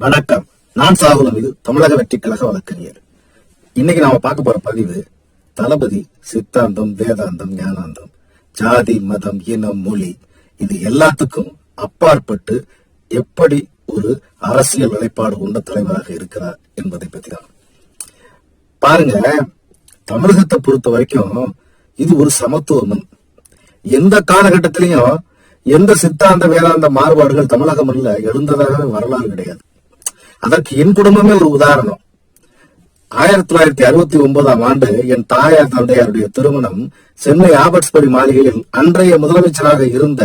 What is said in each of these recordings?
வணக்கம். நான் சாகுலம். இது தமிழக வெற்றி கழக வழக்கறிஞர். இன்னைக்கு நாம பார்க்க போற பதிவு தளபதி சித்தாந்தம், வேதாந்தம், ஞானாந்தம், ஜாதி, மதம், இனம், மொழி இது எல்லாத்துக்கும் அப்பாற்பட்டு எப்படி ஒரு அரசியல் நிலைப்பாடு கொண்ட தலைவராக இருக்கிறார் என்பதை பத்தி தான் பாருங்க. தமிழகத்தை பொறுத்த வரைக்கும் இது ஒரு சமத்துவம். எந்த காலகட்டத்திலையும் எந்த சித்தாந்த வேதாந்த மாறுபாடுகள் தமிழகம் இல்ல எழுந்ததாக வரலாறு கிடையாது. அதற்கு என் குடும்பமே ஒரு உதாரணம். 1969 என் தாயார் தந்தையாருடைய திருமணம் சென்னை ஆபர்ட்ஸ்பரி மாளிகையில் அன்றைய முதலமைச்சராக இருந்த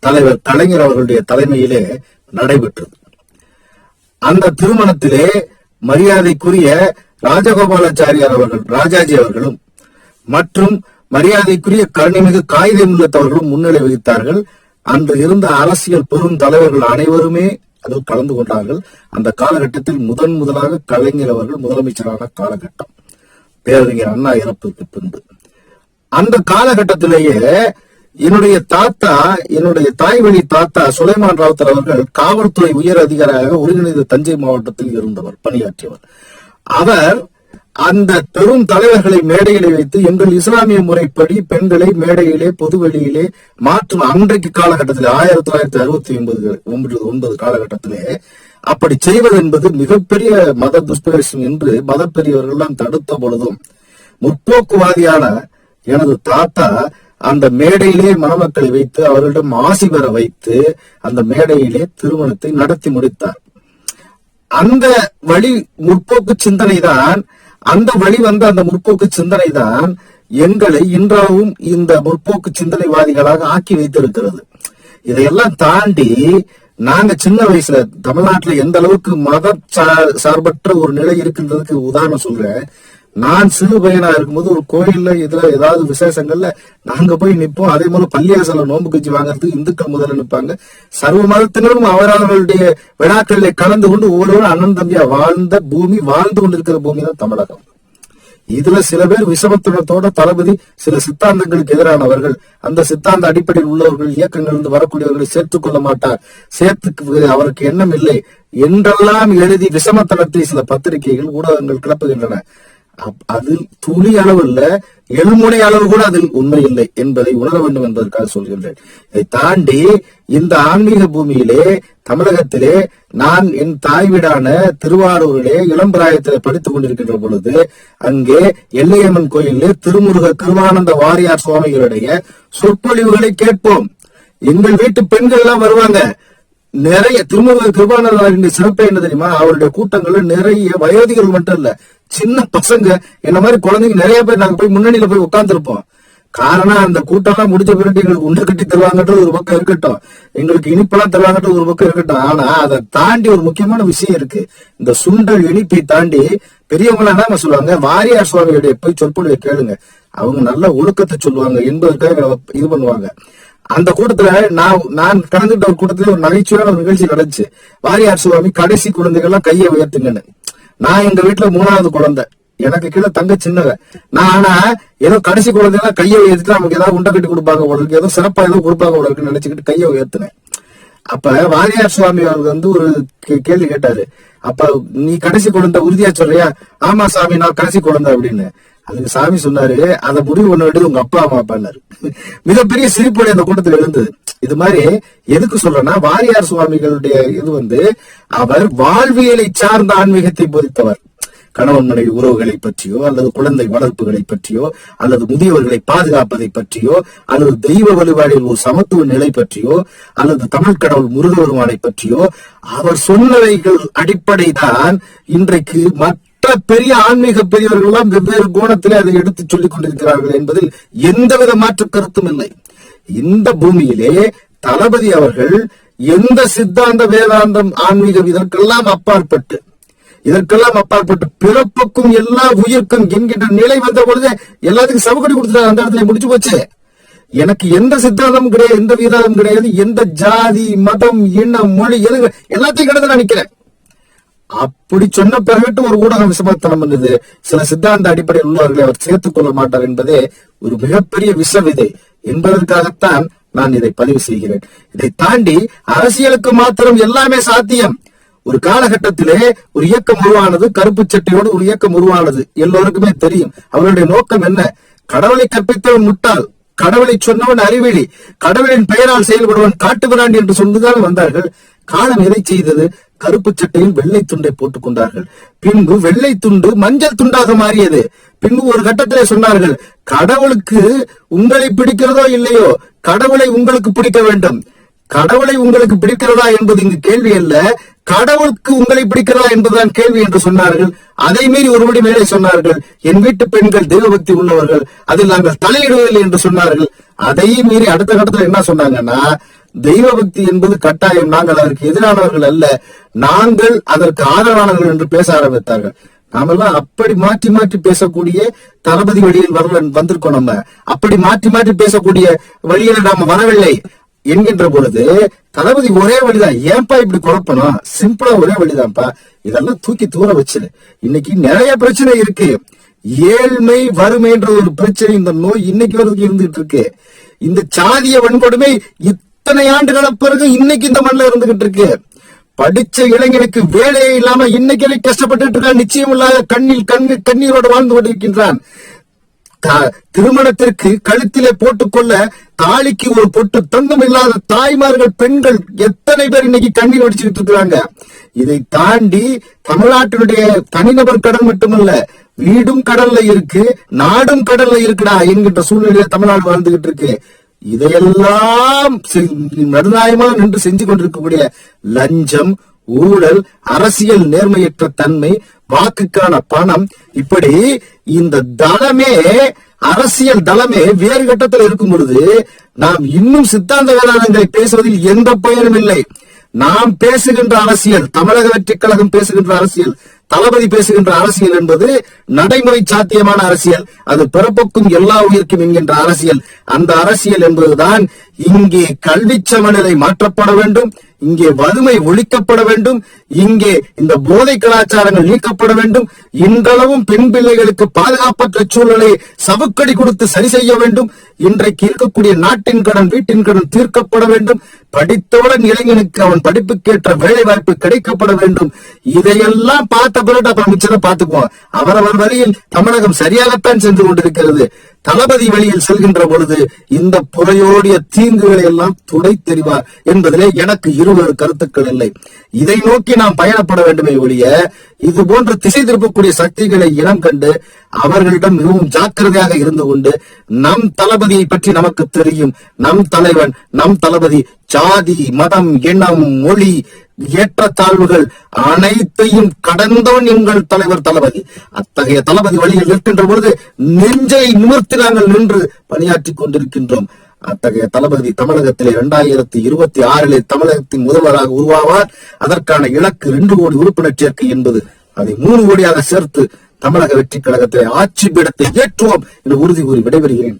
தலைவர் கலைஞர் அவர்களுடைய தலைமையிலே நடைபெற்றது. அந்த திருமணத்திலே மரியாதைக்குரிய ராஜகோபாலாச்சாரியார் அவர்கள், ராஜாஜி அவர்களும் மற்றும் மரியாதைக்குரிய கருணைமிகு காகிதம் உள்ளத்தவர்களும் முன்னிலை வகித்தார்கள். அன்று இருந்த அரசியல் பெரும் தலைவர்கள் அனைவருமே அதில் கலந்து கொண்டார்கள். அந்த காலகட்டத்தில் முதலாக கலைஞர் அவர்கள் முதலமைச்சரான காலகட்டம், பேரறிஞர் அண்ணா இறப்புக்கு பின்பு. அந்த காலகட்டத்திலேயே என்னுடைய தாய் வழி தாத்தா சுலைமான் ராவுத்தர் அவர்கள் காவல்துறை உயர் அதிகாரியாக ஒருங்கிணைந்த தஞ்சை மாவட்டத்தில் இருந்தவர், பணியாற்றியவர். அவர் அந்த பெரும் தலைவர்களை மேடையிலே வைத்து எங்கள் இஸ்லாமிய முறைப்படி பெண்களை மேடையிலே பொதுவெளியிலே மாற்றும் அன்றைக்கு காலகட்டத்தில் 1969 காலகட்டத்திலே அப்படி செய்வது என்பது மிகப்பெரிய மத துஷ்பிரயோகம் என்று மத பெரியவர்கள் எல்லாம் தடுத்த பொழுதும் முற்போக்குவாதியான எனது தாத்தா அந்த மேடையிலே மணமக்களை வைத்து அவர்களிடம் ஆசி பெற வைத்து அந்த மேடையிலே திருமணத்தை நடத்தி முடித்தார். அந்த வழி முற்போக்கு சிந்தனை தான், அந்த வழி வந்த அந்த முற்போக்கு சிந்தனை தான் எங்களை இன்றாவும் இந்த முற்போக்கு சிந்தனைவாதிகளாக ஆக்கி வைத்திருக்கிறது. இதையெல்லாம் தாண்டி நாங்க சின்ன வயசுல தமிழ்நாட்டுல எந்த அளவுக்கு மத சார்பற்ற ஒரு நிலை இருக்கின்றதுக்கு உதாரணம் சொல்றேன். நான் சிறு பையனா இருக்கும்போது ஒரு கோயில்ல இதுல ஏதாவது விசேஷங்கள்ல நாங்க போய் நிற்போம். அதே போல பள்ளியாசல நோன்பு கஞ்சி வாங்கறதுக்கு இந்துக்கள் முதல்ல நிற்பாங்க. சர்வ மதத்தினரும் அவர்களுடைய விழாக்களிலே கலந்து கொண்டு ஒவ்வொருவரும் அண்ணன் தம்பியா வாழ்ந்த பூமி, வாழ்ந்து கொண்டிருக்கிற பூமி தான் தமிழகம். இதுல சில பேர் விஷமத்துவத்தோட தளபதி சில சித்தாந்தங்களுக்கு எதிரானவர்கள், அந்த சித்தாந்த அடிப்படையில் உள்ளவர்கள், இயக்கங்கள் இருந்து வரக்கூடியவர்களை சேர்த்துக் கொள்ள மாட்டார், சேர்த்துக்கு அவருக்கு எண்ணம் இல்லை என்றெல்லாம் எழுதி விஷமத்தனத்தை சில பத்திரிகைகள், ஊடகங்கள் கிளப்புகின்றன. அதில் துளி அளவு இல்ல, எழுமுனை அளவு கூட அதில் உண்மை இல்லை என்பதை உணர வேண்டும் என்பதற்காக சொல்கின்றேன். இதை தாண்டி இந்த ஆன்மீக பூமியிலே தமிழகத்திலே நான் என் தாய் வீடான திருவாரூரிலே இளம்பிராயத்திலே படித்துக் கொண்டிருக்கின்ற பொழுது அங்கே எல்லையம்மன் கோயிலே திருமுருக கிருபானந்த வாரியார் சுவாமிகளுடைய சொற்பொழிவுகளை கேட்போம். எங்கள் வீட்டு பெண்கள் எல்லாம் வருவாங்க. நிறைய திருமுருக கிருபானந்த சிறப்பு என்ன தெரியுமா? அவருடைய கூட்டங்கள்ல நிறைய வயோதிகள் மட்டும் இல்ல, சின்ன பசங்க என்ன மாதிரி குழந்தைங்க நிறைய பேர் நாங்க போய் முன்னணியில போய் உட்கார்ந்துருப்போம். காரணம் அந்த கூட்டம் எல்லாம் முடிஞ்ச பிறகு எங்களுக்கு உண்டை கட்டி தருவாங்கன்றது ஒரு பக்கம் இருக்கட்டும், எங்களுக்கு இனிப்பெல்லாம் தருவாங்கன்றது ஒரு பக்கம் இருக்கட்டும். ஆனா அதை தாண்டி ஒரு முக்கியமான விஷயம் இருக்கு. இந்த சுண்டல் இனிப்பை தாண்டி பெரியவங்க என்ன சொல்லுவாங்க, வாரியார் சுவாமியுடைய போய் சொற்பொழிவை கேளுங்க, அவங்க நல்ல ஒழுக்கத்தை சொல்லுவாங்க என்பதற்காக இது பண்ணுவாங்க. அந்த கூட்டத்துல நான் கலந்துட்ட ஒரு கூட்டத்துல ஒரு நகைச்சுவையான ஒரு நிகழ்ச்சி நடந்துச்சு. வாரியார் சுவாமி கடைசி குழந்தைகள்லாம் கையை உயர்த்துங்கன்னு. நான் எங்க வீட்டுல 3வது குழந்தை, எனக்கு கீழே தங்க சின்னவ. நான் ஆனா ஏதோ கடைசி குழந்தைலாம் கையை உயர்த்திட்டு நமக்கு ஏதாவது உண்டை கட்டி கொடுப்பாங்க உடலுக்கு, ஏதோ சிறப்பா ஏதோ கொடுப்பாங்க உடலுக்கு நினைச்சுக்கிட்டு கையை உயர்த்தினேன். அப்ப வாரியார் சுவாமி அவருக்கு ஒரு கேள்வி கேட்டாரு. அப்ப நீ கடைசி குழந்தை உறுதியா சொல்றியா? ஆமா சாமி, நான் கடைசி குழந்தை அப்படின்னு. அதுக்கு சாமி சொன்னாரு, அதை முடிவு பண்ண வேண்டியது உங்க அப்பா அம்மா பண்ணாரு. மிகப்பெரிய சிரிப்போட அந்த கூட்டத்தில் இருந்தது. இது மாதிரி எதுக்கு சொல்றேன்னா, வாரியார் சுவாமிகளுடைய இது அவர் வாழ்வியலை சார்ந்த ஆன்மீகத்தை போதித்தவர். கணவன் மனைவி உறவுகளை பற்றியோ அல்லது குழந்தை வளர்ப்புகளை பற்றியோ அல்லது முதியவர்களை பாதுகாப்பதை பற்றியோ அல்லது தெய்வ வழிபாடில் ஒரு சமத்துவ நிலை பற்றியோ அல்லது தமிழ் கடவுள் முருகபெருமானை பற்றியோ அவர் சொன்னவைகள் அடிப்படை தான் இன்றைக்கு பெரிய ஆன்மீக பெரியவர்கள் எல்லாம் வெவ்வேறு கோணத்திலே அதை எடுத்து சொல்லிக் கொண்டிருக்கிறார்கள் என்பதில் எந்தவித மாற்று கருத்தும் இல்லை. இந்த பூமியிலே தளபதி அவர்கள் எந்த சித்தாந்த வேதாந்தம் ஆன்மீகம் இதற்கெல்லாம் அப்பாற்பட்டு பிறப்புக்கும் எல்லா உயிர்க்கும் என்கின்ற நிலை வந்த பொழுது எல்லாத்துக்கும் சவுக்கடி கொடுத்துட்டாங்க. அந்த இடத்துல முடிச்சு போச்சு. எனக்கு எந்த சித்தாந்தமும் கிடையாது, எந்த வேதாந்தம் கிடையாது, எந்த ஜாதி மதம் இனம் மொழி எது எல்லாத்தையும் கிடையாது நான் நிக்கிறேன். அப்படி சொன்ன பிறகு ஒரு ஊடகம் விஷமத்தனம் பண்ணுது. சில சித்தாந்த அடிப்படையில் உள்ளவர்களை அவர் சேர்த்துக் கொள்ள மாட்டார் என்பதே ஒரு மிகப்பெரிய விஷவிதை என்பதற்காகத்தான் நான் இதை பதிவு செய்கிறேன். இதை தாண்டி அரசியலுக்கு மாத்திரம் எல்லாமே சாத்தியம். ஒரு காலகட்டத்திலே ஒரு இயக்கம் உருவானது, கருப்பு சட்டையோடு ஒரு இயக்கம் உருவானது, எல்லோருக்குமே தெரியும். அவருடைய நோக்கம் என்ன? கடவுளை கற்பித்தவன் முட்டாள், கடவுளை சொன்னவன் அறிவிலி, கடவுளின் பெயரால் செயல்படுவன் காட்டுகிறான் என்று சொல்லுதான் வந்தார்கள். காலம் எதை செய்தது? கருப்பு சட்டையில் வெள்ளை துண்டை போட்டுக் கொண்டார்கள். பின்பு வெள்ளை துண்டு மஞ்சள் துண்டாக மாறியது. பின்பு ஒரு கட்டத்திலே சொன்னார்கள், கடவுளுக்கு உங்களை பிடிக்கிறதோ இல்லையோ, கடவுளை உங்களுக்கு பிடிக்க வேண்டும். கடவுளை உங்களுக்கு பிடிக்கிறதா என்பது இங்கு கேள்வி அல்ல, கடவுளுக்கு உங்களை பிடிக்கிறதா என்பதுதான் கேள்வி என்று சொன்னார்கள். அதை மீறி ஒருபடி மேலே சொன்னார்கள், என் வீட்டு பெண்கள் தெய்வபக்தி உள்ளவர்கள், அதில் நாங்கள் தலையிடுவதில்லை என்று சொன்னார்கள். அதையும் மீறி அடுத்த கட்டத்தில் என்ன சொன்னாங்கன்னா, தெய்வ பக்தி என்பது கட்டாயம், நாங்கள் அதற்கு எதிரானவர்கள் அல்ல, நாங்கள் அதற்கு ஆதரவானவர்கள் என்று பேச ஆரம்பித்தார்கள். நாமெல்லாம் அப்படி மாற்றி மாற்றி பேசக்கூடிய தளபதி வழியில் வந்திருக்கோம். நம்ம அப்படி மாற்றி மாற்றி பேசக்கூடிய வழியில நாம வரவில்லை என்கின்ற பொழுது, தளபதி ஒரே வழிதான். ஏன்பா இப்படி குழப்பணும்? சிம்பிளா ஒரே வழிதான்ப்பா. இதெல்லாம் தூக்கி தூர வச்சிரு. இன்னைக்கு நிறைய பிரச்சனை இருக்கு. ஏழ்மை, வறுமை என்ற ஒரு பிரச்சனை, இந்த நோய் இன்னைக்கு வரைக்கும் இருந்துகிட்டு இருக்கு. இந்த சாதிய வன்கொடுமை இத்தனை ஆண்டுகள பிறகு இன்னைக்கு இந்த மண்ணில் இருந்துகிட்டு இருக்கு. படிச்ச இளைஞனுக்கு வேலையே இல்லாம இன்னைக்கு கஷ்டப்பட்டு இருக்கான். நிச்சயம் இல்லாத கண்ணீரோடு வாழ்ந்து கொண்டிருக்கின்றான். திருமணத்திற்கு கழுத்திலே போட்டுக்கொள்ள தாலிக்கு ஒரு பொட்டு தங்கம் இல்லாத தாய்மார்கள், பெண்கள் எத்தனை பேர் இன்னைக்கு கண்ணீர் வடிச்சுக்கிட்டு இருக்கிறாங்க. இதை தாண்டி தமிழ்நாட்டினுடைய தனிநபர் கடன் மட்டுமல்ல, வீடும் கடல்ல இருக்கு, நாடும் கடல்ல இருக்குடா என்கின்ற சூழ்நிலையில தமிழ்நாடு வாழ்ந்துகிட்டு இருக்கு. இதையெல்லாம் நடுநாயமா நின்று செஞ்சு கொண்டிருக்கக்கூடிய லஞ்சம், ஊழல், அரசியல் நேர்மையற்ற தன்மை, வாக்குக்கான பணம், இப்படி இந்த தளமே, அரசியல் தளமே வேறு கட்டத்தில் இருக்கும் பொழுது நாம் இன்னும் சித்தாந்த வேதாந்தங்களை பேசுவதில் எந்த பயனும் இல்லை. நாம் பேசுகின்ற அரசியல், தமிழக வெற்றி கழகம் பேசுகின்ற அரசியல், தளபதி பேசுகின்ற அரசியல் என்பது நடைமுறை சாத்தியமான அரசியல். அது பிறப்புக்கும் எல்லா உயிர்க்கும் என்கின்ற அரசியல். அந்த அரசியல் என்பதுதான் இங்கே கல்வி சமநிலை மாற்றப்பட வேண்டும், இங்கே வறுமை ஒழிக்கப்பட வேண்டும், இங்கே இந்த போதை கலாச்சாரங்கள் நீக்கப்பட வேண்டும், இன்றளவும் பெண் பிள்ளைகளுக்கு பாதுகாப்பற்ற சூழலை சவுக்கடி கொடுத்து சரி செய்ய வேண்டும், இன்றைக்கு இருக்கக்கூடிய நாட்டின் கடன், வீட்டின் கடன் தீர்க்கப்பட வேண்டும், படித்தவுடன் இளைஞனுக்கு அவன் படிப்புக்கேற்ற வேலை வாய்ப்பு கிடைக்கப்பட வேண்டும். இதையெல்லாம் பார்த்த பிறகு அப்புறம் மிச்சத்தை பார்த்துக்குவோம். அவரவர் வழியில் தமிழகம் சரியாகத்தான் சென்று கொண்டிருக்கிறது. தளபதி வழியில் செல்கின்ற பொழுது இந்த புறையோடிய தீங்குகளை எல்லாம் துடை தெரிவார் என்பதிலே எனக்கு இருவேறு கருத்துக்கள் இல்லை. இதை நோக்கி நாம் பயணப்பட வேண்டுமே ஒழிய, இது போன்ற திசை திருப்பக்கூடிய சக்திகளை இனம் கண்டு அவர்களிடம் மிகவும் ஜாக்கிரதையாக இருந்து கொண்டு, நம் தளபதியை பற்றி நமக்கு தெரியும், நம் தலைவன், நம் தளபதி ஜாதி, மதம், இனம், மொழி, ஏற்றத்தாழ்வுகள் அனைத்தையும் கடந்தவன் எங்கள் தலைவர் தளபதி. அத்தகைய தளபதி வழியில் நிற்கின்ற பொழுது நெஞ்சை நிமிர்த்தி நாங்கள் நின்று பணியாற்றிக் கொண்டிருக்கின்றோம். அத்தகைய தளபதி தமிழகத்திலே 2026 தமிழகத்தின் முதல்வராக உருவாவார். அதற்கான இலக்கு 2 கோடி உறுப்பினர் சேர்க்கை என்பது, அதை 3 கோடியாக சேர்த்து தமிழக வெற்றி கழகத்திலே ஆட்சி பீடத்தை ஏற்றுவோம் என்று உறுதி கூறி விடைபெறுகிறேன்.